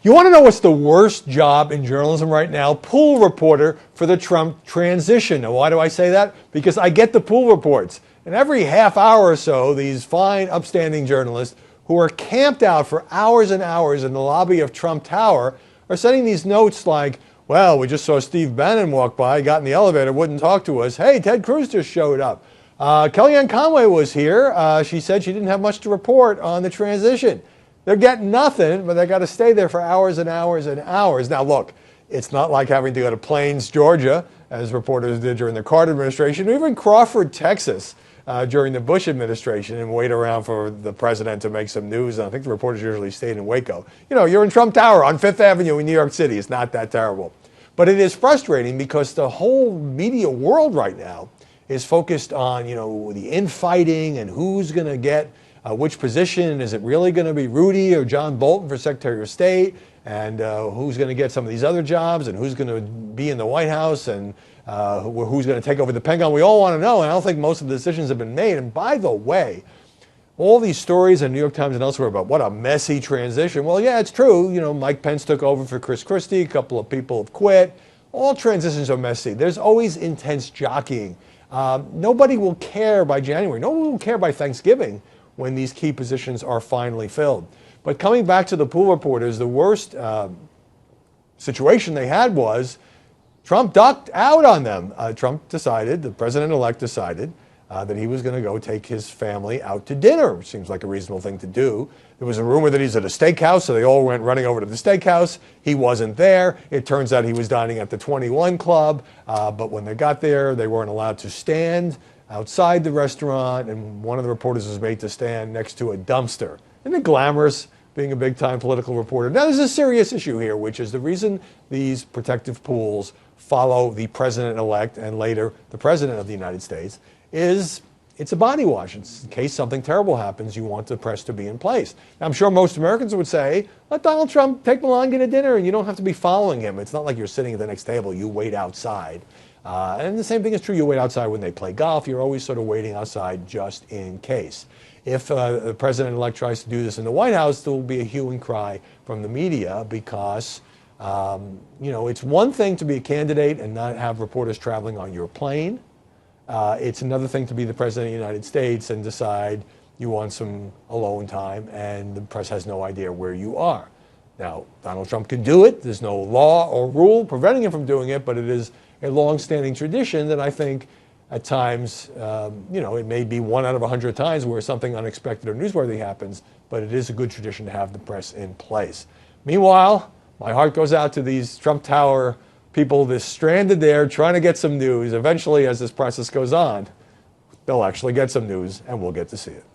You want to know what's the worst job in journalism right now? Pool reporter for the Trump transition. Now, why do I say that? Because I get the pool reports. And every half hour or so, these fine, upstanding journalists who are camped out for hours and hours in the lobby of Trump Tower are sending these notes like, well, we just saw Steve Bannon walk by, got in the elevator, wouldn't talk to us. Hey, Ted Cruz just showed up. Kellyanne Conway was here. She said she didn't have much to report on the transition. They're getting nothing, but they got to stay there for hours and hours and hours. Now, look, it's not like having to go to Plains, Georgia, as reporters did during the Carter administration, or even Crawford, Texas, during the Bush administration, and wait around for the president to make some news. And I think the reporters usually stayed in Waco. You know, you're in Trump Tower on Fifth Avenue in New York City. It's not that terrible. But it is frustrating because the whole media world right now is focused on, you know, the infighting and who's going to get which position. Is it really going to be Rudy or John Bolton for Secretary of State? And who's going to get some of these other jobs? And who's going to be in the White House? And who's going to take over the Pentagon? We all want to know. And I don't think most of the decisions have been made. And by the way, all these stories in New York Times and elsewhere about what a messy transition. Well, yeah, it's true. You know, Mike Pence took over for Chris Christie. A couple of people have quit. All transitions are messy. There's always intense jockeying. Nobody will care by January. No one will care by Thanksgiving when these key positions are finally filled. But coming back to the pool reporters, the worst situation they had was Trump ducked out on them. Trump decided, the president-elect decided, that he was going to go take his family out to dinner, which seems like a reasonable thing to do. There was a rumor that he's at a steakhouse, so they all went running over to the steakhouse. He wasn't there. It turns out he was dining at the 21 Club, but when they got there, they weren't allowed to stand outside the restaurant, and one of the reporters was made to stand next to a dumpster. Isn't it glamorous being a big-time political reporter? Now, there's a serious issue here, which is the reason these protective pools follow the president-elect and later the president of the United States is it's a body wash. It's in case something terrible happens, you want the press to be in place. Now, I'm sure most Americans would say, let Donald Trump take Melania to dinner, and you don't have to be following him. It's not like you're sitting at the next table. You wait outside. And the same thing is true. You wait outside when they play golf. You're always sort of waiting outside just in case. If the president-elect tries to do this in the White House, there will be a hue and cry from the media because, you know, it's one thing to be a candidate and not have reporters traveling on your plane. It's another thing to be the president of the United States and decide you want some alone time and the press has no idea where you are. Now, Donald Trump can do it. There's no law or rule preventing him from doing it, but it is a long-standing tradition that I think at times, you know, it may be 1 out of 100 times where something unexpected or newsworthy happens, but it is a good tradition to have the press in place. Meanwhile, my heart goes out to these Trump Tower people that's stranded there trying to get some news. Eventually, as this process goes on, they'll actually get some news and we'll get to see it.